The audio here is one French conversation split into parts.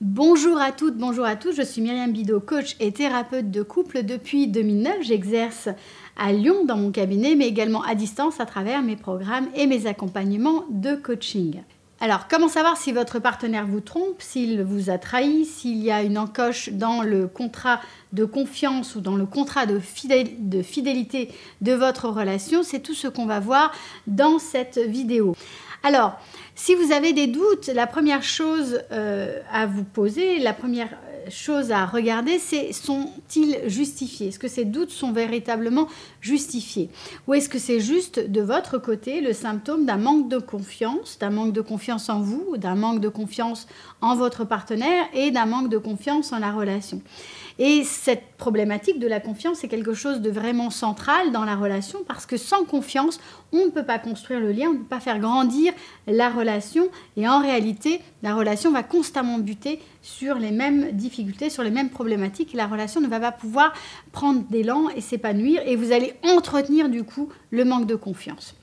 Bonjour à toutes, bonjour à tous, je suis Myriam Bidot, coach et thérapeute de couple depuis 2009. J'exerce à Lyon dans mon cabinet, mais également à distance à travers mes programmes et mes accompagnements de coaching. Alors, comment savoir si votre partenaire vous trompe, s'il vous a trahi, s'il y a une encoche dans le contrat de confiance ou dans le contrat de fidélité de votre relation? C'est tout ce qu'on va voir dans cette vidéo. Alors, si vous avez des doutes, la première chose à vous poser, la première chose à regarder, c'est sont-ils justifiés? Est-ce que ces doutes sont véritablement justifiés? Ou est-ce que c'est juste de votre côté le symptôme d'un manque de confiance en vous, d'un manque de confiance en votre partenaire et d'un manque de confiance en la relation? Et cette problématique de la confiance est quelque chose de vraiment central dans la relation parce que sans confiance, on ne peut pas construire le lien, on ne peut pas faire grandir la relation et en réalité, la relation va constamment buter sur les mêmes difficultés, sur les mêmes problématiques et la relation ne va pas pouvoir prendre d'élan et s'épanouir et vous allez entretenir du coup le manque de confiance.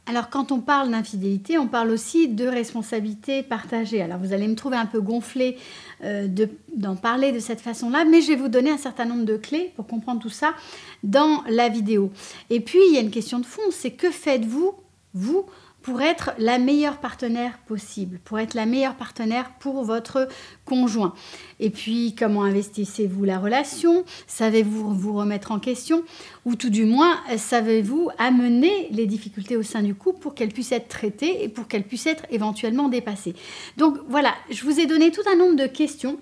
Alors quand on parle d'infidélité, on parle aussi de responsabilité partagée. Alors vous allez me trouver un peu gonflé d'en parler de cette façon-là, mais je vais vous donner un certain nombre de clés pour comprendre tout ça dans la vidéo. Et puis il y a une question de fond, c'est que faites-vous, vous, pour être la meilleure partenaire possible, pour être la meilleure partenaire pour votre conjoint. Et puis, comment investissez-vous la relation? Savez-vous vous remettre en question? Ou tout du moins, savez-vous amener les difficultés au sein du couple pour qu'elles puissent être traitées et pour qu'elles puissent être éventuellement dépassées? Donc voilà, je vous ai donné tout un nombre de questions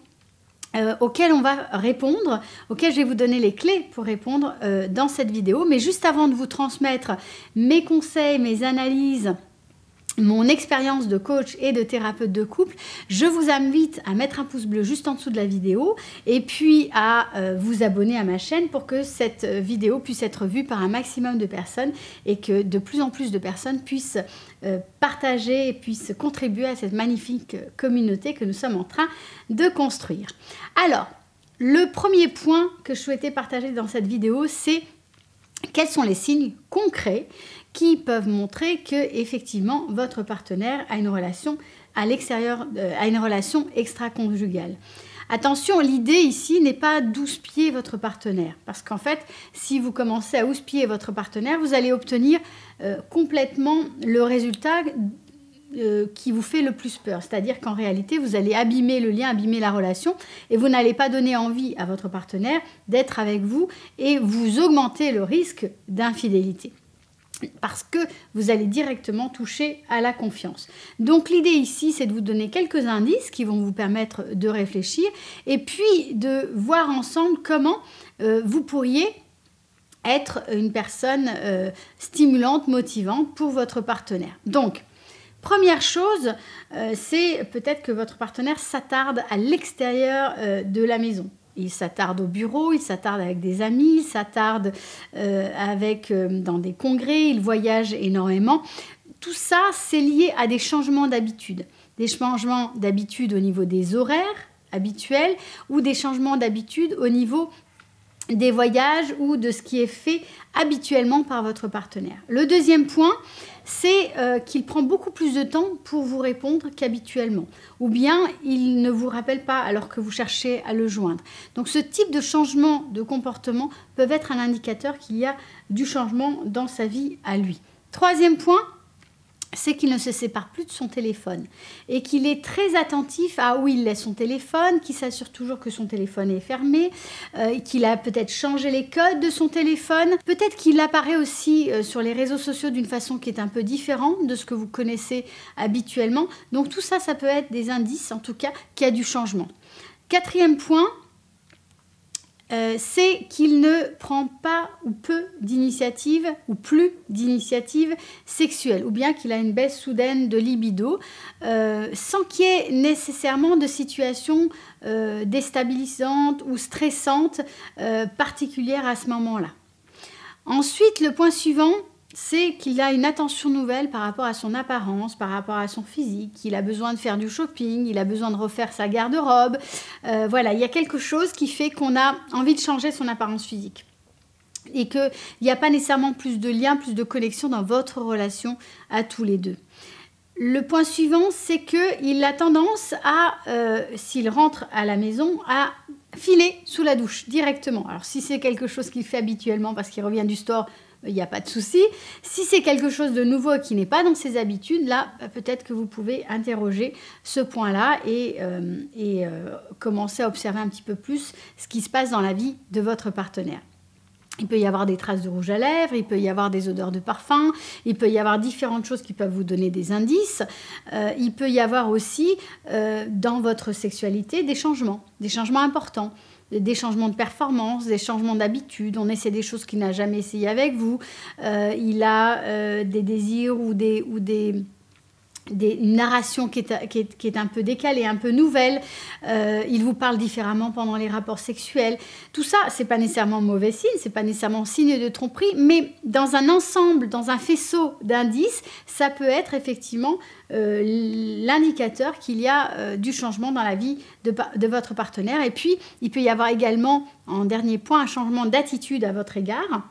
auxquelles on va répondre, auxquelles je vais vous donner les clés pour répondre dans cette vidéo. Mais juste avant de vous transmettre mes conseils, mes analyses, mon expérience de coach et de thérapeute de couple, je vous invite à mettre un pouce bleu juste en dessous de la vidéo et puis à vous abonner à ma chaîne pour que cette vidéo puisse être vue par un maximum de personnes et que de plus en plus de personnes puissent partager et puissent contribuer à cette magnifique communauté que nous sommes en train de construire. Alors, le premier point que je souhaitais partager dans cette vidéo, c'est quels sont les signes concrets qui peuvent montrer que effectivement votre partenaire a une relation à l'extérieur, a une relation extra-conjugale. Attention, l'idée ici n'est pas d'houspiller votre partenaire, parce qu'en fait, si vous commencez à houspiller votre partenaire, vous allez obtenir complètement le résultat qui vous fait le plus peur. C'est-à-dire qu'en réalité, vous allez abîmer le lien, abîmer la relation, et vous n'allez pas donner envie à votre partenaire d'être avec vous, et vous augmentez le risque d'infidélité. Parce que vous allez directement toucher à la confiance. Donc l'idée ici, c'est de vous donner quelques indices qui vont vous permettre de réfléchir et puis de voir ensemble comment vous pourriez être une personne stimulante, motivante pour votre partenaire. Donc, première chose, c'est peut-être que votre partenaire s'attarde à l'extérieur de la maison. Il s'attarde au bureau, il s'attarde avec des amis, il s'attarde dans des congrès, il voyage énormément. Tout ça, c'est lié à des changements d'habitude. Des changements d'habitude au niveau des horaires habituels ou des changements d'habitude au niveau des voyages ou de ce qui est fait habituellement par votre partenaire. Le deuxième point, c'est qu'il prend beaucoup plus de temps pour vous répondre qu'habituellement. Ou bien, il ne vous rappelle pas alors que vous cherchez à le joindre. Donc, ce type de changement de comportement peut être un indicateur qu'il y a du changement dans sa vie à lui. Troisième point, c'est qu'il ne se sépare plus de son téléphone et qu'il est très attentif à où il laisse son téléphone, qu'il s'assure toujours que son téléphone est fermé, qu'il a peut-être changé les codes de son téléphone, peut-être qu'il apparaît aussi sur les réseaux sociaux d'une façon qui est un peu différente de ce que vous connaissez habituellement. Donc tout ça, ça peut être des indices en tout cas qu'il y a du changement. Quatrième point, c'est qu'il ne prend pas ou peu d'initiative ou plus d'initiative sexuelle ou bien qu'il a une baisse soudaine de libido sans qu'il y ait nécessairement de situation déstabilisante ou stressante particulière à ce moment-là. Ensuite, le point suivant, c'est qu'il a une attention nouvelle par rapport à son apparence, par rapport à son physique, il a besoin de faire du shopping, il a besoin de refaire sa garde-robe. Voilà, il y a quelque chose qui fait qu'on a envie de changer son apparence physique. Et qu'il n'y a pas nécessairement plus de lien, plus de connexion dans votre relation à tous les deux. Le point suivant, c'est qu'il a tendance à, s'il rentre à la maison, à filer sous la douche directement. Alors si c'est quelque chose qu'il fait habituellement parce qu'il revient du store, il n'y a pas de souci. Si c'est quelque chose de nouveau qui n'est pas dans ses habitudes, là, peut-être que vous pouvez interroger ce point-là et commencer à observer un petit peu plus ce qui se passe dans la vie de votre partenaire. Il peut y avoir des traces de rouge à lèvres, il peut y avoir des odeurs de parfum, il peut y avoir différentes choses qui peuvent vous donner des indices. Il peut y avoir aussi, dans votre sexualité, des changements importants. Des changements de performance, des changements d'habitude, on essaie des choses qu'il n'a jamais essayé avec vous, il a des désirs ou une narration qui est un peu décalée, un peu nouvelle, il vous parle différemment pendant les rapports sexuels. Tout ça, c'est pas nécessairement mauvais signe, c'est pas nécessairement signe de tromperie, mais dans un ensemble, dans un faisceau d'indices, ça peut être effectivement l'indicateur qu'il y a du changement dans la vie de votre partenaire. Et puis, il peut y avoir également, en dernier point, un changement d'attitude à votre égard.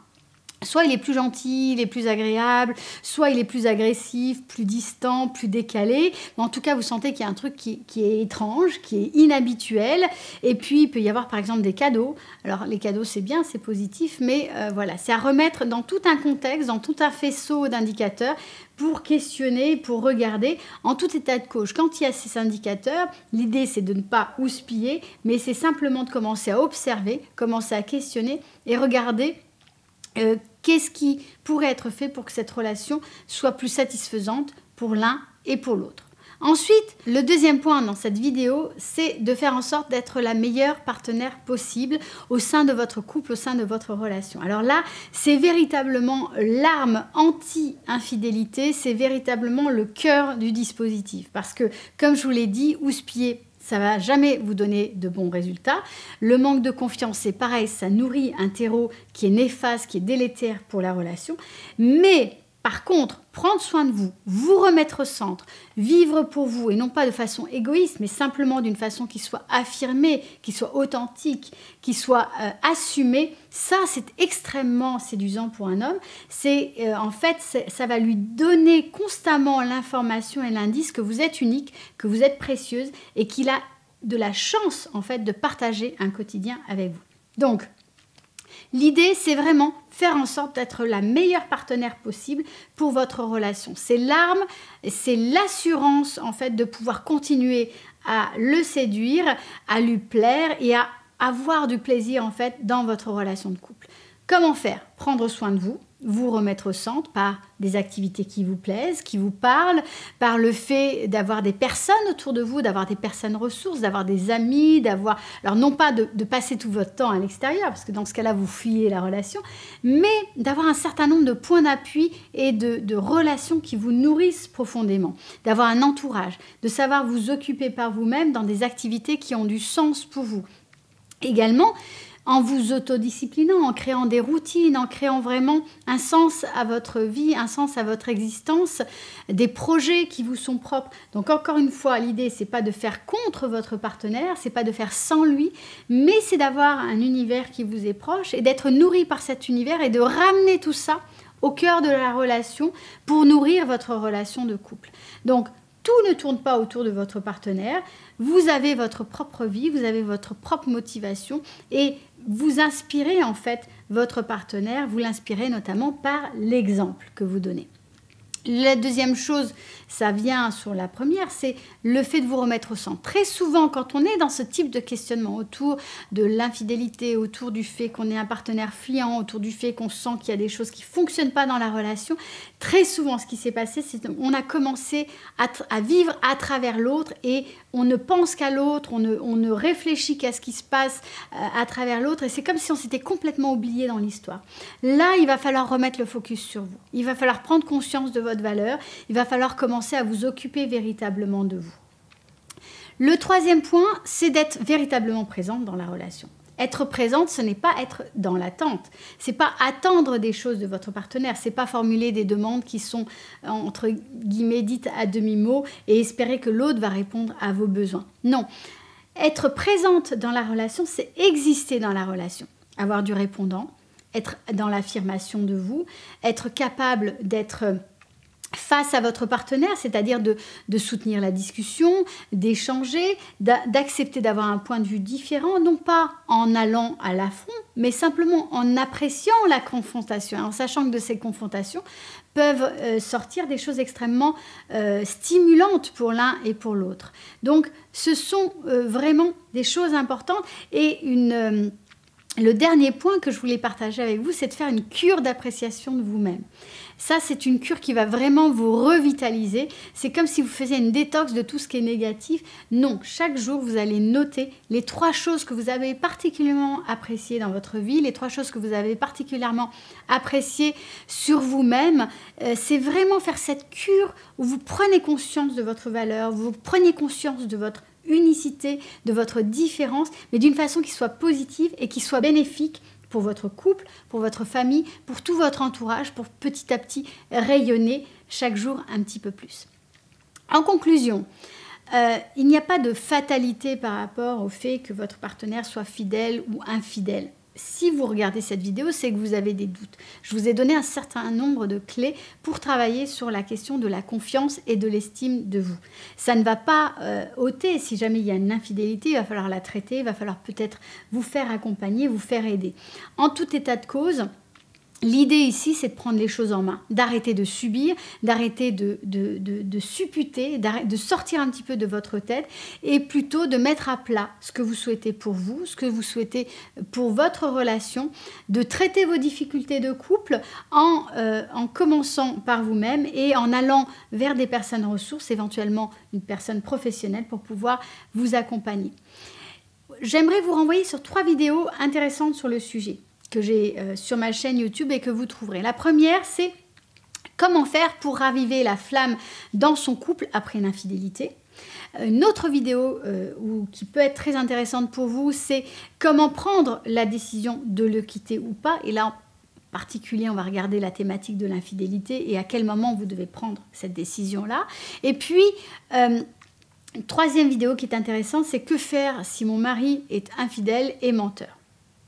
Soit il est plus gentil, il est plus agréable, soit il est plus agressif, plus distant, plus décalé. Mais en tout cas, vous sentez qu'il y a un truc qui est étrange, qui est inhabituel. Et puis, il peut y avoir par exemple des cadeaux. Alors, les cadeaux, c'est bien, c'est positif, mais voilà, c'est à remettre dans tout un contexte, dans tout un faisceau d'indicateurs pour questionner, pour regarder. En tout état de cause, quand il y a ces indicateurs, l'idée, c'est de ne pas houspiller, mais c'est simplement de commencer à observer, commencer à questionner et regarder qu'est-ce qui pourrait être fait pour que cette relation soit plus satisfaisante pour l'un et pour l'autre. Ensuite, le deuxième point dans cette vidéo, c'est de faire en sorte d'être la meilleure partenaire possible au sein de votre couple, au sein de votre relation. Alors là, c'est véritablement l'arme anti-infidélité, c'est véritablement le cœur du dispositif. Parce que, comme je vous l'ai dit, houspiller, ça ne va jamais vous donner de bons résultats. Le manque de confiance, c'est pareil, ça nourrit un terreau qui est néfaste, qui est délétère pour la relation. Mais par contre, prendre soin de vous, vous remettre au centre, vivre pour vous, et non pas de façon égoïste, mais simplement d'une façon qui soit affirmée, qui soit authentique, qui soit assumée, ça c'est extrêmement séduisant pour un homme. En fait, ça va lui donner constamment l'information et l'indice que vous êtes unique, que vous êtes précieuse et qu'il a de la chance en fait de partager un quotidien avec vous. Donc, l'idée, c'est vraiment faire en sorte d'être la meilleure partenaire possible pour votre relation. C'est l'arme, c'est l'assurance en fait de pouvoir continuer à le séduire, à lui plaire et à avoir du plaisir en fait dans votre relation de couple. Comment faire? Prendre soin de vous, vous remettre au centre par des activités qui vous plaisent, qui vous parlent, par le fait d'avoir des personnes autour de vous, d'avoir des personnes ressources, d'avoir des amis, alors non pas de passer tout votre temps à l'extérieur, parce que dans ce cas-là, vous fuyez la relation, mais d'avoir un certain nombre de points d'appui et de relations qui vous nourrissent profondément, d'avoir un entourage, de savoir vous occuper par vous-même dans des activités qui ont du sens pour vous. Également, en vous autodisciplinant, en créant des routines, en créant vraiment un sens à votre vie, un sens à votre existence, des projets qui vous sont propres. Donc encore une fois, l'idée, c'est pas de faire contre votre partenaire, c'est pas de faire sans lui, mais c'est d'avoir un univers qui vous est proche et d'être nourri par cet univers et de ramener tout ça au cœur de la relation pour nourrir votre relation de couple. Donc, tout ne tourne pas autour de votre partenaire. Vous avez votre propre vie, vous avez votre propre motivation et vous inspirez en fait votre partenaire, vous l'inspirez notamment par l'exemple que vous donnez. La deuxième chose, ça vient sur la première, c'est le fait de vous remettre au centre. Très souvent, quand on est dans ce type de questionnement autour de l'infidélité, autour du fait qu'on est un partenaire fuyant, autour du fait qu'on sent qu'il y a des choses qui ne fonctionnent pas dans la relation, très souvent, ce qui s'est passé, c'est qu'on a commencé à vivre à travers l'autre et on ne pense qu'à l'autre, on ne réfléchit qu'à ce qui se passe à travers l'autre et c'est comme si on s'était complètement oublié dans l'histoire. Là, il va falloir remettre le focus sur vous. Il va falloir prendre conscience de votre valeur. Il va falloir commencer à vous occuper véritablement de vous. Le troisième point, c'est d'être véritablement présente dans la relation. Être présente, ce n'est pas être dans l'attente. C'est pas attendre des choses de votre partenaire. C'est pas formuler des demandes qui sont, entre guillemets, dites à demi-mot et espérer que l'autre va répondre à vos besoins. Non. Être présente dans la relation, c'est exister dans la relation. Avoir du répondant, être dans l'affirmation de vous, être capable d'être face à votre partenaire, c'est-à-dire de soutenir la discussion, d'échanger, d'accepter d'avoir un point de vue différent, non pas en allant à l'affront, mais simplement en appréciant la confrontation, en sachant que de ces confrontations peuvent sortir des choses extrêmement stimulantes pour l'un et pour l'autre. Donc, ce sont vraiment des choses importantes et le dernier point que je voulais partager avec vous, c'est de faire une cure d'appréciation de vous-même. Ça, c'est une cure qui va vraiment vous revitaliser. C'est comme si vous faisiez une détox de tout ce qui est négatif. Non, chaque jour, vous allez noter les 3 choses que vous avez particulièrement appréciées dans votre vie, les 3 choses que vous avez particulièrement appréciées sur vous-même. C'est vraiment faire cette cure où vous prenez conscience de votre valeur, vous prenez conscience de votre unicité, de votre différence, mais d'une façon qui soit positive et qui soit bénéfique pour votre couple, pour votre famille, pour tout votre entourage, pour petit à petit rayonner chaque jour un petit peu plus. En conclusion, il n'y a pas de fatalité par rapport au fait que votre partenaire soit fidèle ou infidèle. Si vous regardez cette vidéo, c'est que vous avez des doutes. Je vous ai donné un certain nombre de clés pour travailler sur la question de la confiance et de l'estime de vous. Ça ne va pas ôter, si jamais il y a une infidélité, il va falloir la traiter, il va falloir peut-être vous faire accompagner, vous faire aider. En tout état de cause, l'idée ici, c'est de prendre les choses en main, d'arrêter de subir, d'arrêter de supputer, de sortir un petit peu de votre tête et plutôt de mettre à plat ce que vous souhaitez pour vous, ce que vous souhaitez pour votre relation, de traiter vos difficultés de couple en commençant par vous-même et en allant vers des personnes ressources, éventuellement une personne professionnelle pour pouvoir vous accompagner. J'aimerais vous renvoyer sur 3 vidéos intéressantes sur le sujet que j'ai sur ma chaîne YouTube et que vous trouverez. La première, c'est comment faire pour raviver la flamme dans son couple après une infidélité. Une autre vidéo qui peut être très intéressante pour vous, c'est comment prendre la décision de le quitter ou pas. Et là, en particulier, on va regarder la thématique de l'infidélité et à quel moment vous devez prendre cette décision-là. Et puis, une 3e vidéo qui est intéressante, c'est que faire si mon mari est infidèle et menteur.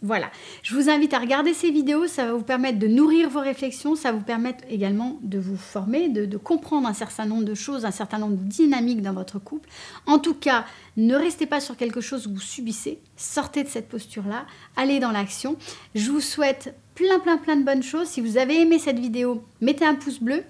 Voilà, je vous invite à regarder ces vidéos, ça va vous permettre de nourrir vos réflexions, ça va vous permettre également de vous former, de comprendre un certain nombre de choses, un certain nombre de dynamiques dans votre couple. En tout cas, ne restez pas sur quelque chose où vous subissez, sortez de cette posture-là, allez dans l'action. Je vous souhaite plein de bonnes choses. Si vous avez aimé cette vidéo, mettez un pouce bleu.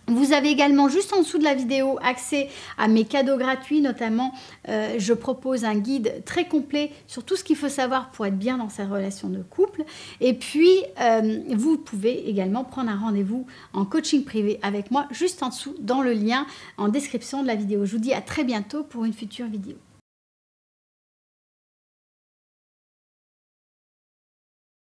Vous avez également juste en dessous de la vidéo accès à mes cadeaux gratuits, notamment je propose un guide très complet sur tout ce qu'il faut savoir pour être bien dans sa relation de couple. Et puis vous pouvez également prendre un rendez-vous en coaching privé avec moi juste en dessous dans le lien en description de la vidéo. Je vous dis à très bientôt pour une future vidéo.